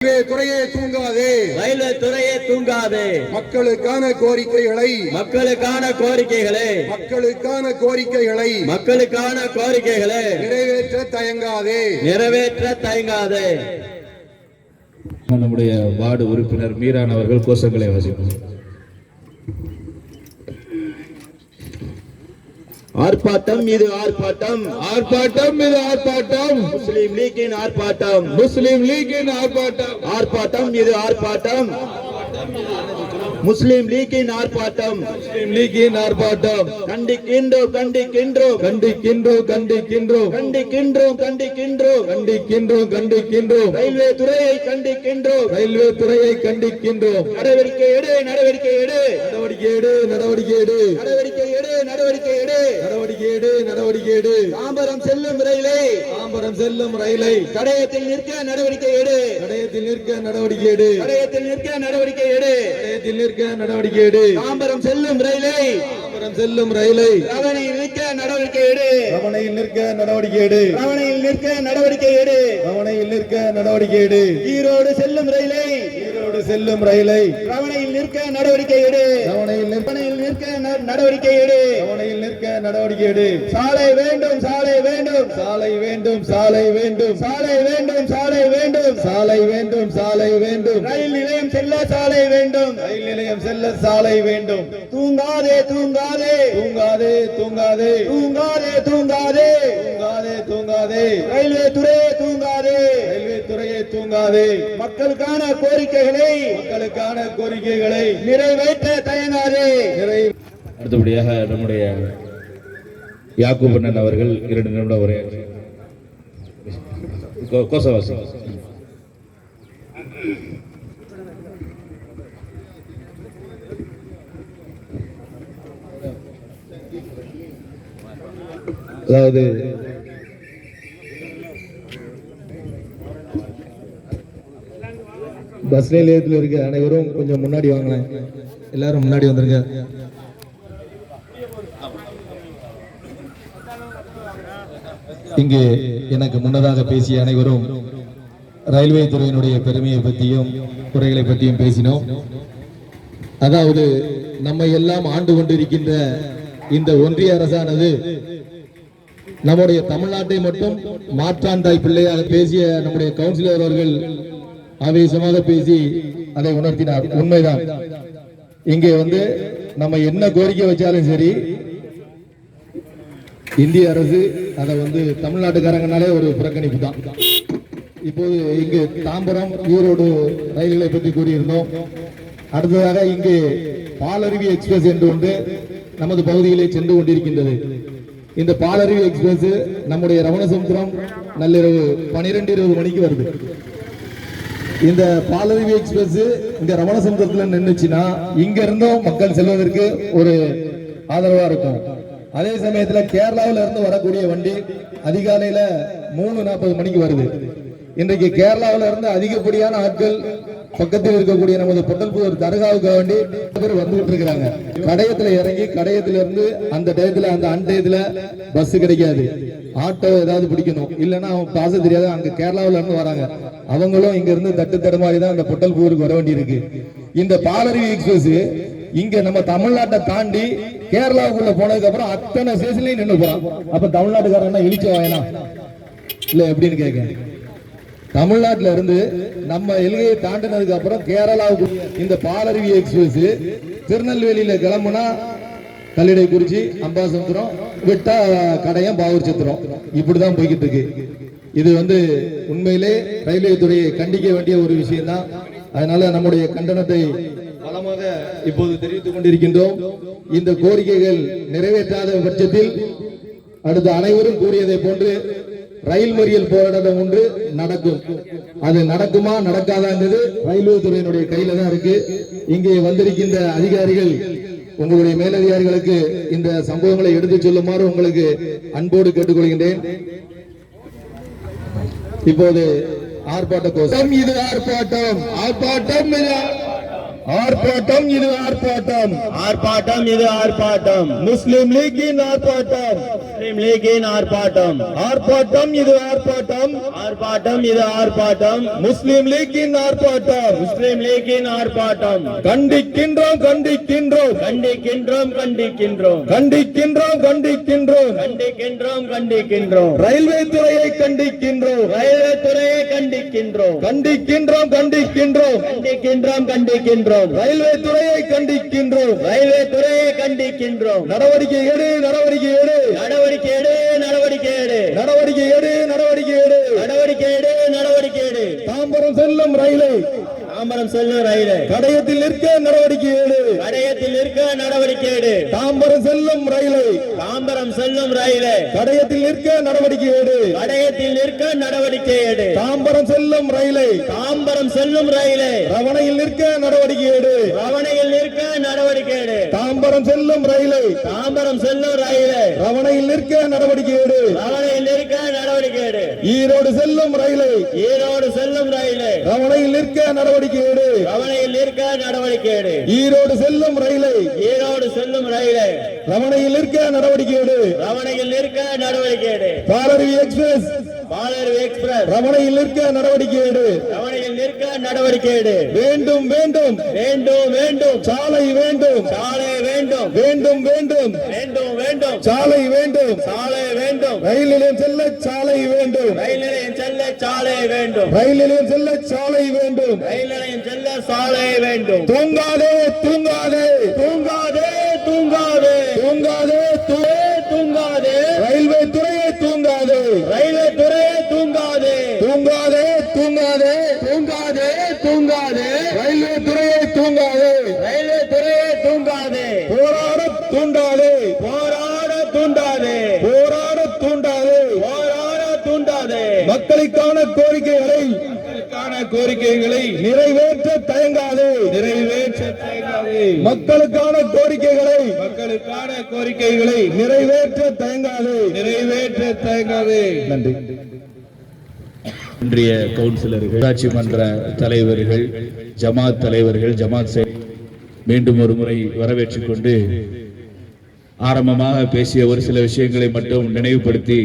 துறையே தூங்காதே, ரயில்வே துறையே தூங்காதே. மக்களுக்கான கோரிக்கைகளை நிறைவேற்ற தயங்காதே. நம்முடைய வார்டு உறுப்பினர் மீரான் அவர்கள் கோஷங்களை வாசிப்பார். ஆர்ப்பாட்டம் மீது ஆர்ப்பாட்டம், முஸ்லிம் லீக்கின் ஆர்ப்பாட்டம், ஆர்ப்பாட்டம் மீது ஆர்ப்பாட்டம், முஸ்லிம் லீக்கின் ஆர்ப்பாட்டம், கண்டிக்கின்றோம் ரயில்வே துறையை கண்டிக்கின்றோம். நடவடிக்கை எடு. தாம்பரம் செல்லும் ரயிலை கடையத்தில் நிற்க நடவடிக்கை எடு. தாம்பரம் செல்லும் ரயிலை ரவணையில் நிற்க நடவடிக்கை எடு. ஈரோடு செல்லும் ரயிலை ரவணையில் நிற்க நடவடிக்கை எடு. சாலை வேண்டும். ரயில் நிலையம் செல்ல சாலை வேண்டும். தூங்காதே. ரயில்வே துறையே தூங்காதே. மக்களுக்கான கோரிக்கைகளை நிறைவேற்ற தயங்காதே. அடுத்தபடியாக நம்முடைய யாக்கூப் அண்ணன் அவர்கள் 2 நிமிடம் உரை கோசவாசி. அதாவது பஸ் நிலையத்தில் இருக்க அனைவரும் கொஞ்சம் முன்னாடி வாங்களேன். எல்லாரும் முன்னாடி வந்துருங்க. இங்கே எனக்கு முன்னதாக பேசிய அனைவரும் ரயில்வே துறையினுடைய பெருமையை பற்றியும் குறைகளை பற்றியும் பேசினோம். அதாவது நம்மை எல்லாம் ஆண்டு கொண்டிருக்கின்ற இந்த ஒன்றிய அரசானது நம்முடைய தமிழ்நாட்டை மட்டும் மாற்றாந்தாய் பிள்ளையாக பேசிய நம்முடைய கவுன்சிலர் அவர்கள் ஆவேசமாக பேசி அதை உணர்த்தினார். உண்மைதான். இங்கே நம்ம என்ன கோரிக்கை வச்சாலும் சரி, இந்திய அரசு அதை தமிழ்நாட்டுக்காரங்கனாலே ஒரு புறக்கணிப்பு தான். இப்போது இங்கு தாம்பரம் ஈரோடு ரயில்களை பற்றி கூறியிருந்தோம். அடுத்ததாக இங்கு பாலருவி எக்ஸ்பிரஸ் என்று ஒன்று நமது பகுதியிலே சென்று கொண்டிருக்கின்றது. இந்த பாலருவி எக்ஸ்பிரஸ் நம்முடைய ரமணசமுத்திரம் நள்ளிரவு 12-20 மணிக்கு வருது. இந்த பாலருவி எக்ஸ்பிரஸ் இங்க ரமணசமுத்திரத்தில் நின்றுச்சுன்னா இங்க இருந்தும் மக்கள் செல்வதற்கு ஒரு ஆதரவா இருக்கும். அதே சமயத்துல கேரளாவில இருந்து வரக்கூடிய வண்டி அதிகாலையில 3:40 மணிக்கு வருது. இன்றைக்கு கேரளாவில இருந்து அதிகப்படியான ஆட்கள் பக்கத்தில் இருக்கக்கூடிய நமது பொட்டல்புதூர் தர்காவுக்கு வேண்டி பேர் வந்துகிட்டு இருக்கிறாங்க. கடையத்துல இறங்கி கடையத்துல இருந்து அந்த டயத்துல அந்த அன்டயத்துல பஸ் கிடைக்காது. ஆட்டோ ஏதாவது பிடிக்கணும், இல்லைன்னா அவங்க பாச தெரியாத அங்க கேரளாவில இருந்து வராங்க. அவங்களும் இங்க இருந்து தட்டு தடுமாறி தான் அந்த பொட்டல்புதூருக்கு வர வேண்டி இருக்கு. இந்த பாலருவி எக்ஸ்பிரஸ் இங்க நம்ம தமிழ்நாட்டை தாண்டி கேரளாவுக்குள்ள போனதுக்கு அப்புறம் அத்தனை ஸ்டேஷன்லயும் நின்று போறான். அப்ப தமிழ்நாட்டுக்காரன் இழிச்ச வாயனா இல்ல எப்படின்னு கேட்க, தமிழ்நாட்டில இருந்து நம்ம எல்கையை தாண்டினதுக்கு அப்புறம் கேரளாவுக்கு இந்த பாலருவி எக்ஸ்பிரஸ் திருநெல்வேலியில கிளம்புனா கல்லிடைக்குறிச்சி, அம்பாசமுத்திரம், விட்டா கடையம், பாவூர்சத்திரம், இப்படிதான் போய்கிட்டு இருக்கு. இது உண்மையிலே ரயில்வே துறையை கண்டிக்க வேண்டிய ஒரு விஷயம் தான். அதனால நம்முடைய கண்டனத்தை பலமாக இப்போது தெரிவித்துக் கொண்டிருக்கின்றோம். இந்த கோரிக்கைகள் நிறைவேற்றாத பட்சத்தில் அடுத்து அனைவரும் கூறியதை போன்று ரயில் மறியல் போராட்டம் ஒன்று நடக்கும். அது நடக்குமா நடக்காதான்றது ரயில்வே துறையினுடைய கையில தான் இருக்கு. இங்கே வந்திருக்கின்ற அதிகாரிகள் உங்களுடைய மேலதிகாரிகளுக்கு இந்த சம்பவங்களை எடுத்து சொல்லுமாறு உங்களுக்கு அன்போடு கேட்டுக்கொள்கின்றேன். இப்போது ஆர்ப்பாட்ட கோஷம். இது ஆர்ப்பாட்டம் ஆர்ப்பாட்டம் இது ஆர்ப்பாட்டம், ஆர்ப்பாட்டம் இது ஆர்ப்பாட்டம், முஸ்லிம் லீக்கின் ஆர்ப்பாட்டம், முஸ்லிம் லீக்கின் ஆர்ப்பாட்டம், ஆர்ப்பாட்டம் இது ஆர்ப்பாட்டம், ஆர்ப்பாட்டம் இது ஆர்ப்பாட்டம், முஸ்லிம் லீக்கின் ஆர்ப்பாட்டம், முஸ்லிம் லீக்கின் ஆர்ப்பாட்டம், கண்டிக்கின்றோம் கண்டிக்கின்றோம் கண்டிக்கின்றோம் கண்டிக்கின்றோம் கண்டிக்கின்றோம் கண்டிக்கின்றோம் கண்டிக்கின்றோம் கண்டிக்கின்றோம், ரயில்வே துறையை கண்டிக்கின்றோம், ரயில்வே துறையை கண்டிக்கின்றோம், கண்டிக்கின்றோம் கண்டிக்கின்றோம் கண்டிக்கின்றோம் கண்டிக்கின்றோம், ரயில்வே துறையை கண்டிக்கின்றோம், ரயில்வே துறையை கண்டிக்கின்றோம், நடவடிக்கை எடு நடவடிக்கை எடு நடவடிக்கை எடு நடவடிக்கை எடு நடவடிக்கை எடு நடவடிக்கை எடு நடவடிக்கை எடு நடவடிக்கை எடு, தாம்பரம் செல்லும் ரயிலை தாம்பரம் செல்லும் ரயிலை கடையத்தில் நிற்க நடவடிக்கை எடு, கடையத்தில் நிற்க நடவடிக்கை எடு, தாம்பரம் செல்லும் ரயிலை தாம்பரம் செல்லும் ரயிலை கடையத்தில் நிற்க நடவடிக்கை எடு, கடையத்தில் நிற்க நடவடிக்கை எடு, தாம்பரம் செல்லும் ரயிலை தாம்பரம் செல்லும் ரயிலை ரவணையில் நிற்க நடவடிக்கை எடு, ரவணையில் நிற்க நடவடிக்கை எடு, தாம்பரம் செல்லும் ரயிலை தாம்பரம் செல்லும் ரயிலை ரவணையில் நிற்க நடவடிக்கை எடு, ரவணையில் நிற்க நடவடிக்கை எடு, ஈரோடு செல்லும் ரயிலை ஈரோடு செல்லும் ரயிலை ரவணையில் நிற்க நடவடிக்கை எடு, ரவணையில் நிற்க நடவடிக்கை எடு, ஈரோடு செல்லும் ரயிலை ஈரோடு செல்லும் ரயிலை ரவணையில் நிற்க நடவடிக்கை எடு, ரவணையில் நிற்க நடவடிக்கை எடு, பாலருவி எக்ஸ்பிரஸ் பாலருவி எக்ஸ்பிரஸ் ரவணையில் நிற்க நடவடிக்கை எடு, ரவணையில் நிற்க நடவடிக்கை எடு, வேண்டும் வேண்டும் வேண்டும் வேண்டும் சாலை வேண்டும், சாலை வேண்டும் வேண்டும் வேண்டும் வேண்டும் வேண்டும் சாலை வேண்டும், சாலை வேண்டும், ரயில் நிலையம் செல்ல சாலை வேண்டும், ரயில் நிலையம் செல்ல சாலை வேண்டும், ரயில் நிலையம் செல்ல சாலை வேண்டும், ரயில் நிலையம் செல்ல சாலை வேண்டும், தூங்காதே தூங்காதே தூங்காதே தூங்காதே தூங்காதே தூங்காதே, ரயில்வே துறையை தூங்காதே, ரயில்வே துறையை தூங்காதே தூங்காதே தூங்காதே தூங்காதே தூங்காதே, ரயில்வே துறையை தூங்காதே, ரயில்வே துறையை தூங்காதே, போராட தூண்டாதே, போராட தூண்டாதே, போராட தூண்டாதே, போராட தூண்டாதே, மக்களுக்கான கோரிக்கைகளை கோரிக்கைகளை நிறைவேற்ற தயங்காதே, நிறைவேற்ற தயங்காதே, மக்களுக்கான கோரிக்கைகளை மக்களுக்கான கோரிக்கைகளை நிறைவேற்ற தயங்காதே, நிறைவேற்ற தயங்காதே. நன்றி. இன்றைய கவுன்சிலர்கள், ஊராட்சி மன்ற தலைவர்கள், ஜமாத் தலைவர்கள், ஜமாத் மீண்டும் ஒரு முறை வரவேற்றுக் கொண்டு ஆரம்பமாக பேசிய ஒரு சில விஷயங்களை மட்டும் நினைவுபடுத்தி